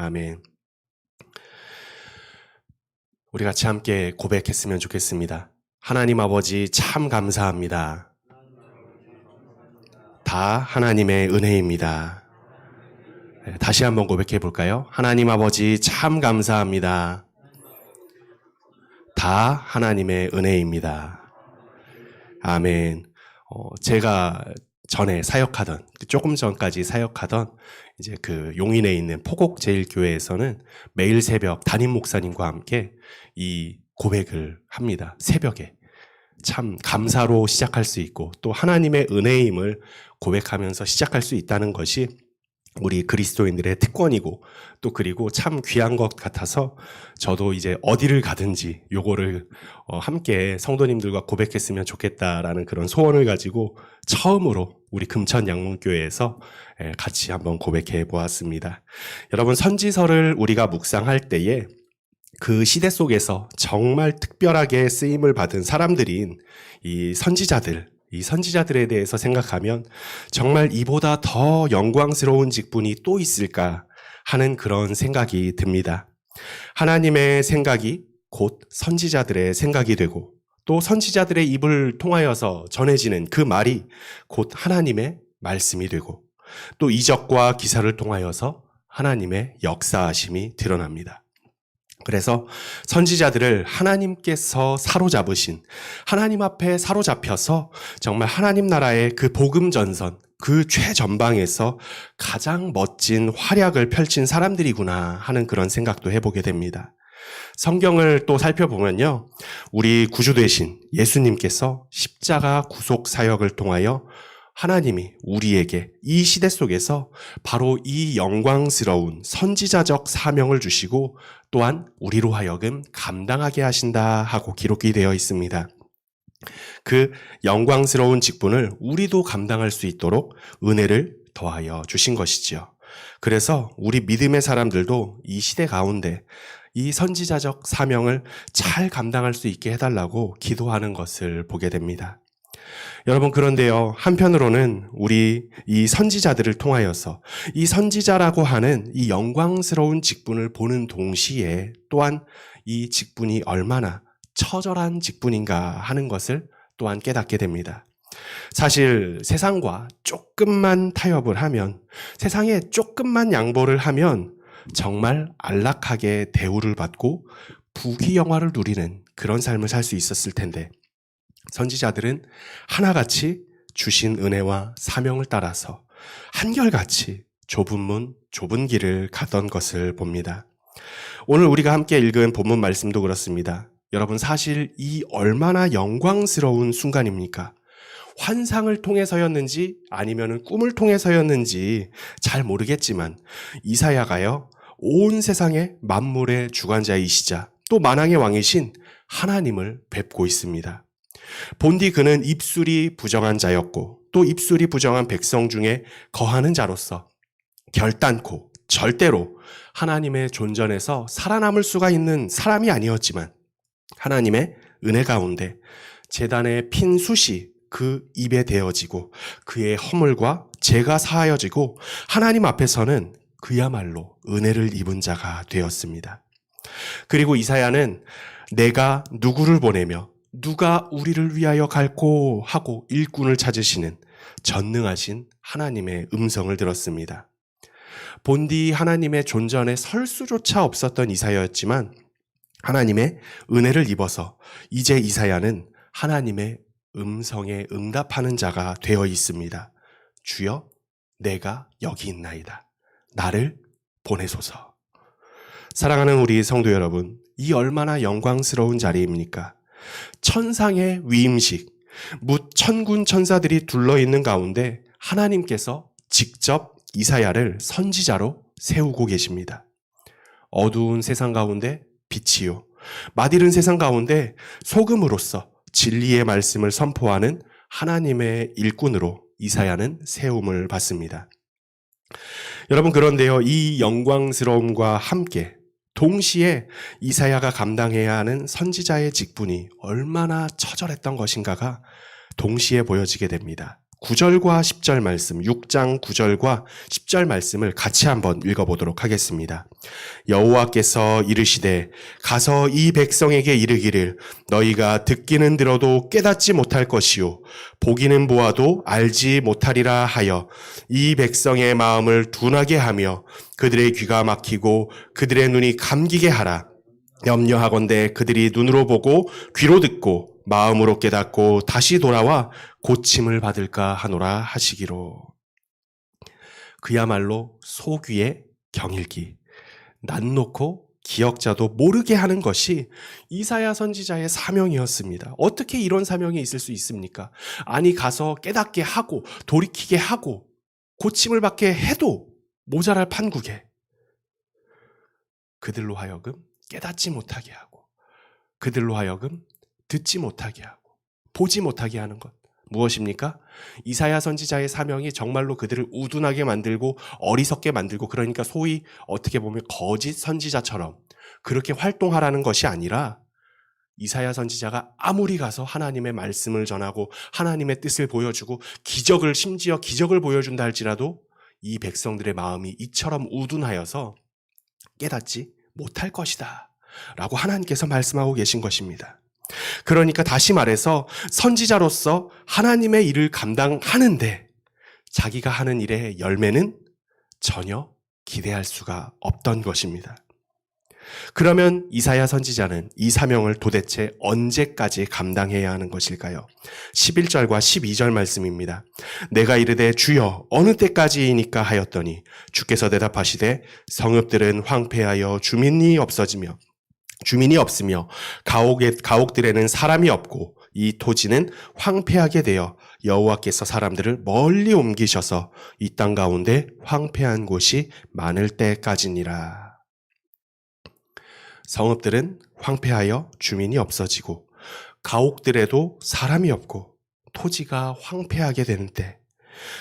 아멘. 우리 같이 함께 고백했으면 좋겠습니다. 하나님 아버지 참 감사합니다. 다 하나님의 은혜입니다. 다시 한번 고백해 볼까요? 하나님 아버지 참 감사합니다. 다 하나님의 은혜입니다. 아멘. 제가 전에 사역하던, 조금 전까지 사역하던 이제 그 용인에 있는 포곡제일교회에서는 매일 새벽 담임 목사님과 함께 이 고백을 합니다. 새벽에. 참 감사로 시작할 수 있고 또 하나님의 은혜임을 고백하면서 시작할 수 있다는 것이 우리 그리스도인들의 특권이고 또 그리고 참 귀한 것 같아서 저도 이제 어디를 가든지 요거를 함께 성도님들과 고백했으면 좋겠다라는 그런 소원을 가지고 처음으로 우리 금천 양문교회에서 같이 한번 고백해 보았습니다. 여러분, 선지서를 우리가 묵상할 때에 그 시대 속에서 정말 특별하게 쓰임을 받은 사람들인 이 선지자들에 대해서 생각하면 정말 이보다 더 영광스러운 직분이 또 있을까 하는 그런 생각이 듭니다. 하나님의 생각이 곧 선지자들의 생각이 되고 또 선지자들의 입을 통하여서 전해지는 그 말이 곧 하나님의 말씀이 되고 또 이적과 기사를 통하여서 하나님의 역사하심이 드러납니다. 그래서 선지자들을 하나님께서 사로잡으신, 하나님 앞에 사로잡혀서 정말 하나님 나라의 그 복음 전선, 그 최전방에서 가장 멋진 활약을 펼친 사람들이구나 하는 그런 생각도 해보게 됩니다. 성경을 또 살펴보면요, 우리 구주 되신 예수님께서 십자가 구속 사역을 통하여 하나님이 우리에게 이 시대 속에서 바로 이 영광스러운 선지자적 사명을 주시고 또한 우리로 하여금 감당하게 하신다 하고 기록이 되어 있습니다. 그 영광스러운 직분을 우리도 감당할 수 있도록 은혜를 더하여 주신 것이지요. 그래서 우리 믿음의 사람들도 이 시대 가운데 이 선지자적 사명을 잘 감당할 수 있게 해달라고 기도하는 것을 보게 됩니다. 여러분, 그런데요, 한편으로는 우리 이 선지자들을 통하여서 이 선지자라고 하는 이 영광스러운 직분을 보는 동시에 또한 이 직분이 얼마나 처절한 직분인가 하는 것을 또한 깨닫게 됩니다. 사실 세상과 조금만 타협을 하면, 세상에 조금만 양보를 하면 정말 안락하게 대우를 받고 부귀영화를 누리는 그런 삶을 살 수 있었을 텐데 선지자들은 하나같이 주신 은혜와 사명을 따라서 한결같이 좁은 문, 좁은 길을 가던 것을 봅니다. 오늘 우리가 함께 읽은 본문 말씀도 그렇습니다. 여러분, 사실 이 얼마나 영광스러운 순간입니까? 환상을 통해서였는지 아니면 꿈을 통해서였는지 잘 모르겠지만 이사야가요, 온 세상의 만물의 주관자이시자 또 만왕의 왕이신 하나님을 뵙고 있습니다. 본디 그는 입술이 부정한 자였고 또 입술이 부정한 백성 중에 거하는 자로서 결단코 절대로 하나님의 존전에서 살아남을 수가 있는 사람이 아니었지만 하나님의 은혜 가운데 제단의 핀 숯이 그 입에 대어지고 그의 허물과 죄가 사하여지고 하나님 앞에서는 그야말로 은혜를 입은 자가 되었습니다. 그리고 이사야는 내가 누구를 보내며 누가 우리를 위하여 갈고 하고 일꾼을 찾으시는 전능하신 하나님의 음성을 들었습니다. 본디 하나님의 존전에 설 수조차 없었던 이사야였지만 하나님의 은혜를 입어서 이제 이사야는 하나님의 음성에 응답하는 자가 되어 있습니다. 주여, 내가 여기 있나이다. 나를 보내소서. 사랑하는 우리 성도 여러분, 이 얼마나 영광스러운 자리입니까? 천상의 위임식, 뭇 천군 천사들이 둘러있는 가운데 하나님께서 직접 이사야를 선지자로 세우고 계십니다. 어두운 세상 가운데 빛이요, 마디른 세상 가운데 소금으로서 진리의 말씀을 선포하는 하나님의 일꾼으로 이사야는 세움을 받습니다. 여러분, 그런데요, 이 영광스러움과 함께 동시에 이사야가 감당해야 하는 선지자의 직분이 얼마나 처절했던 것인가가 동시에 보여지게 됩니다. 9절과 10절 말씀, 6장 9절과 10절 말씀을 같이 한번 읽어보도록 하겠습니다. 여호와께서 이르시되 가서 이 백성에게 이르기를 너희가 듣기는 들어도 깨닫지 못할 것이요 보기는 보아도 알지 못하리라 하여 이 백성의 마음을 둔하게 하며 그들의 귀가 막히고 그들의 눈이 감기게 하라. 염려하건대 그들이 눈으로 보고 귀로 듣고 마음으로 깨닫고 다시 돌아와 고침을 받을까 하노라 하시기로. 그야말로 소귀의 경일기, 낯놓고 기억자도 모르게 하는 것이 이사야 선지자의 사명이었습니다. 어떻게 이런 사명이 있을 수 있습니까? 아니 가서 깨닫게 하고 돌이키게 하고 고침을 받게 해도 모자랄 판국에 그들로 하여금 깨닫지 못하게 하고 그들로 하여금 듣지 못하게 하고 보지 못하게 하는 것 무엇입니까? 이사야 선지자의 사명이 정말로 그들을 우둔하게 만들고 어리석게 만들고 그러니까 소위 어떻게 보면 거짓 선지자처럼 그렇게 활동하라는 것이 아니라 이사야 선지자가 아무리 가서 하나님의 말씀을 전하고 하나님의 뜻을 보여주고 심지어 기적을 보여준다 할지라도 이 백성들의 마음이 이처럼 우둔하여서 깨닫지 못할 것이다 라고 하나님께서 말씀하고 계신 것입니다. 그러니까 다시 말해서 선지자로서 하나님의 일을 감당하는데 자기가 하는 일의 열매는 전혀 기대할 수가 없던 것입니다. 그러면 이사야 선지자는 이 사명을 도대체 언제까지 감당해야 하는 것일까요? 11절과 12절 말씀입니다. 내가 이르되 주여 어느 때까지이니까 하였더니 주께서 대답하시되 성읍들은 황폐하여 주민이 없으며 가옥들에는 사람이 없고 이 토지는 황폐하게 되어 여호와께서 사람들을 멀리 옮기셔서 이 땅 가운데 황폐한 곳이 많을 때까지니라. 성읍들은 황폐하여 주민이 없어지고 가옥들에도 사람이 없고 토지가 황폐하게 되는 때,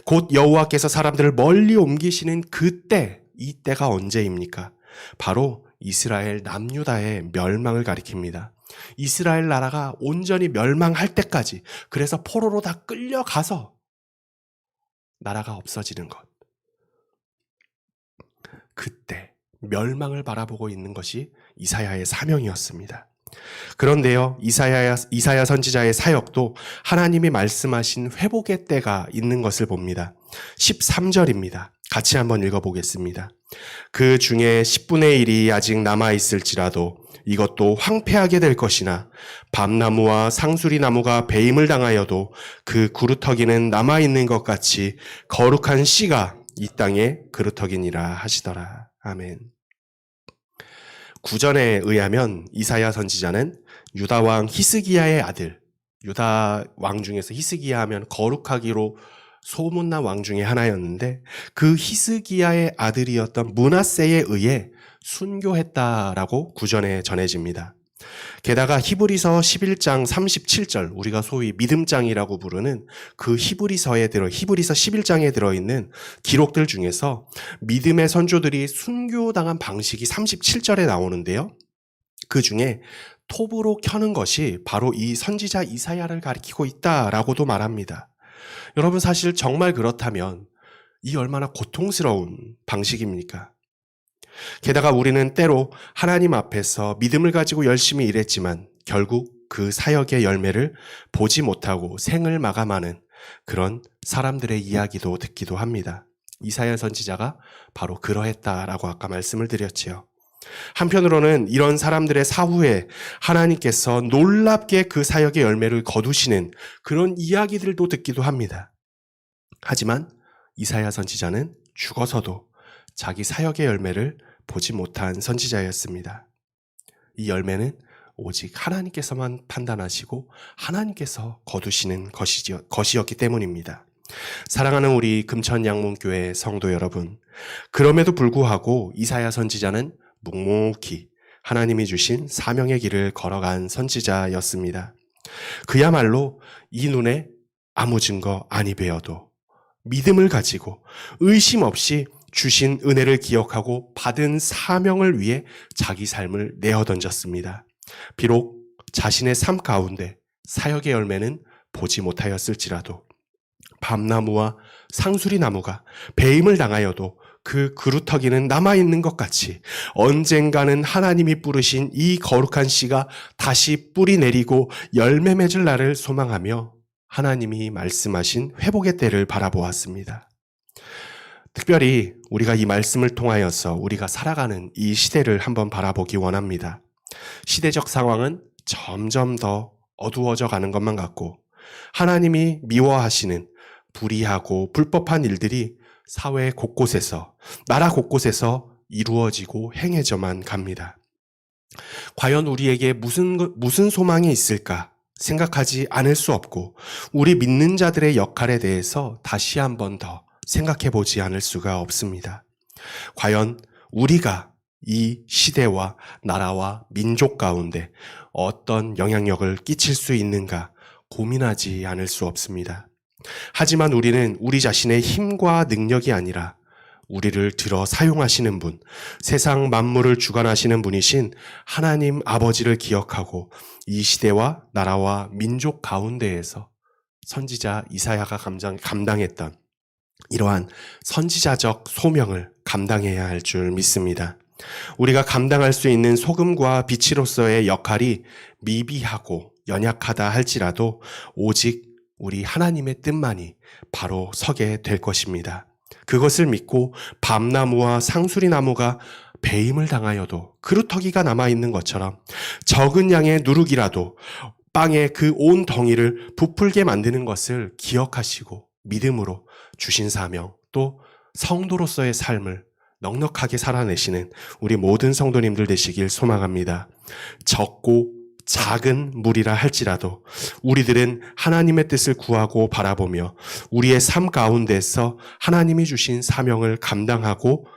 곧 여호와께서 사람들을 멀리 옮기시는 그때, 이 때가 언제입니까? 바로 이스라엘 남유다의 멸망을 가리킵니다. 이스라엘 나라가 온전히 멸망할 때까지, 그래서 포로로 다 끌려가서 나라가 없어지는 것. 그때 멸망을 바라보고 있는 것이 이사야의 사명이었습니다. 그런데요, 이사야 선지자의 사역도 하나님이 말씀하신 회복의 때가 있는 것을 봅니다. 13절입니다. 같이 한번 읽어보겠습니다. 그 중에 10분의 1이 아직 남아있을지라도 이것도 황폐하게 될 것이나 밤나무와 상수리나무가 배임을 당하여도 그 그루터기는 남아있는 것 같이 거룩한 씨가 이 땅에 그루터기니라 하시더라. 아멘. 구전에 의하면 이사야 선지자는 유다 왕 히스기야의 아들, 유다 왕 중에서 히스기야 하면 거룩하기로 소문난 왕 중에 하나였는데 그 히스기야의 아들이었던 므낫세에 의해 순교했다라고 구전에 전해집니다. 게다가 히브리서 11장 37절, 우리가 소위 믿음장이라고 부르는 그 히브리서 11장에 들어있는 기록들 중에서 믿음의 선조들이 순교당한 방식이 37절에 나오는데요. 그 중에 톱으로 켜는 것이 바로 이 선지자 이사야를 가리키고 있다라고도 말합니다. 여러분, 사실 정말 그렇다면 이 얼마나 고통스러운 방식입니까? 게다가 우리는 때로 하나님 앞에서 믿음을 가지고 열심히 일했지만 결국 그 사역의 열매를 보지 못하고 생을 마감하는 그런 사람들의 이야기도 듣기도 합니다. 이사야 선지자가 바로 그러했다라고 아까 말씀을 드렸지요. 한편으로는 이런 사람들의 사후에 하나님께서 놀랍게 그 사역의 열매를 거두시는 그런 이야기들도 듣기도 합니다. 하지만 이사야 선지자는 죽어서도 자기 사역의 열매를 보지 못한 선지자였습니다. 이 열매는 오직 하나님께서만 판단하시고 하나님께서 거두시는 것이었기 때문입니다. 사랑하는 우리 금천양문교회 성도 여러분, 그럼에도 불구하고 이사야 선지자는 묵묵히 하나님이 주신 사명의 길을 걸어간 선지자였습니다. 그야말로 이 눈에 아무 증거 아니 배어도 믿음을 가지고 의심 없이 주신 은혜를 기억하고 받은 사명을 위해 자기 삶을 내어던졌습니다. 비록 자신의 삶 가운데 사역의 열매는 보지 못하였을지라도 밤나무와 상수리 나무가 배임을 당하여도 그 그루터기는 남아있는 것 같이 언젠가는 하나님이 뿌리신 이 거룩한 씨가 다시 뿌리 내리고 열매 맺을 날을 소망하며 하나님이 말씀하신 회복의 때를 바라보았습니다. 특별히 우리가 이 말씀을 통하여서 우리가 살아가는 이 시대를 한번 바라보기 원합니다. 시대적 상황은 점점 더 어두워져 가는 것만 같고 하나님이 미워하시는 불의하고 불법한 일들이 사회 곳곳에서, 나라 곳곳에서 이루어지고 행해져만 갑니다. 과연 우리에게 무슨 소망이 있을까 생각하지 않을 수 없고 우리 믿는 자들의 역할에 대해서 다시 한번 더 생각해 보지 않을 수가 없습니다. 과연 우리가 이 시대와 나라와 민족 가운데 어떤 영향력을 끼칠 수 있는가 고민하지 않을 수 없습니다. 하지만 우리는 우리 자신의 힘과 능력이 아니라 우리를 들어 사용하시는 분, 세상 만물을 주관하시는 분이신 하나님 아버지를 기억하고 이 시대와 나라와 민족 가운데에서 선지자 이사야가 감당했던 이러한 선지자적 소명을 감당해야 할 줄 믿습니다. 우리가 감당할 수 있는 소금과 빛으로서의 역할이 미비하고 연약하다 할지라도 오직 우리 하나님의 뜻만이 바로 서게 될 것입니다. 그것을 믿고 밤나무와 상수리나무가 배임을 당하여도 그루터기가 남아있는 것처럼 적은 양의 누룩이라도 빵의 그 온 덩이를 부풀게 만드는 것을 기억하시고 믿음으로 주신 사명 또 성도로서의 삶을 넉넉하게 살아내시는 우리 모든 성도님들 되시길 소망합니다. 적고 작은 무리라 할지라도 우리들은 하나님의 뜻을 구하고 바라보며 우리의 삶 가운데서 하나님이 주신 사명을 감당하고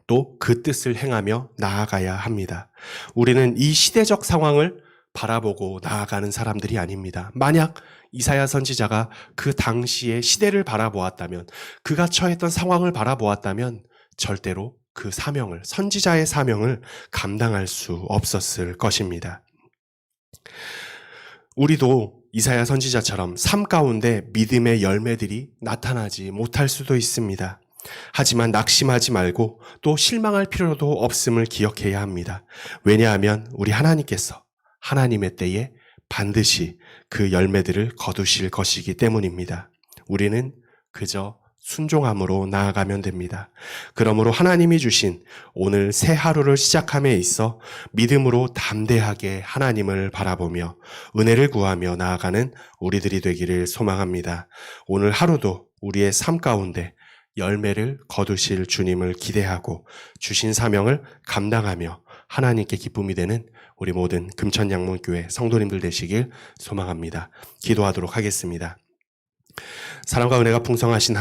또 그 뜻을 행하며 나아가야 합니다. 우리는 이 시대적 상황을 바라보고 나아가는 사람들이 아닙니다. 만약 이사야 선지자가 그 당시의 시대를 바라보았다면, 그가 처했던 상황을 바라보았다면 절대로 그 사명을, 선지자의 사명을 감당할 수 없었을 것입니다. 우리도 이사야 선지자처럼 삶 가운데 믿음의 열매들이 나타나지 못할 수도 있습니다. 하지만 낙심하지 말고 또 실망할 필요도 없음을 기억해야 합니다. 왜냐하면 우리 하나님께서 하나님의 때에 반드시 그 열매들을 거두실 것이기 때문입니다. 우리는 그저 순종함으로 나아가면 됩니다. 그러므로 하나님이 주신 오늘 새 하루를 시작함에 있어 믿음으로 담대하게 하나님을 바라보며 은혜를 구하며 나아가는 우리들이 되기를 소망합니다. 오늘 하루도 우리의 삶 가운데 열매를 거두실 주님을 기대하고 주신 사명을 감당하며 하나님께 기쁨이 되는 우리 모든 금천양문교회 성도님들 되시길 소망합니다. 기도하도록 하겠습니다. 사랑과 은혜가 풍성하신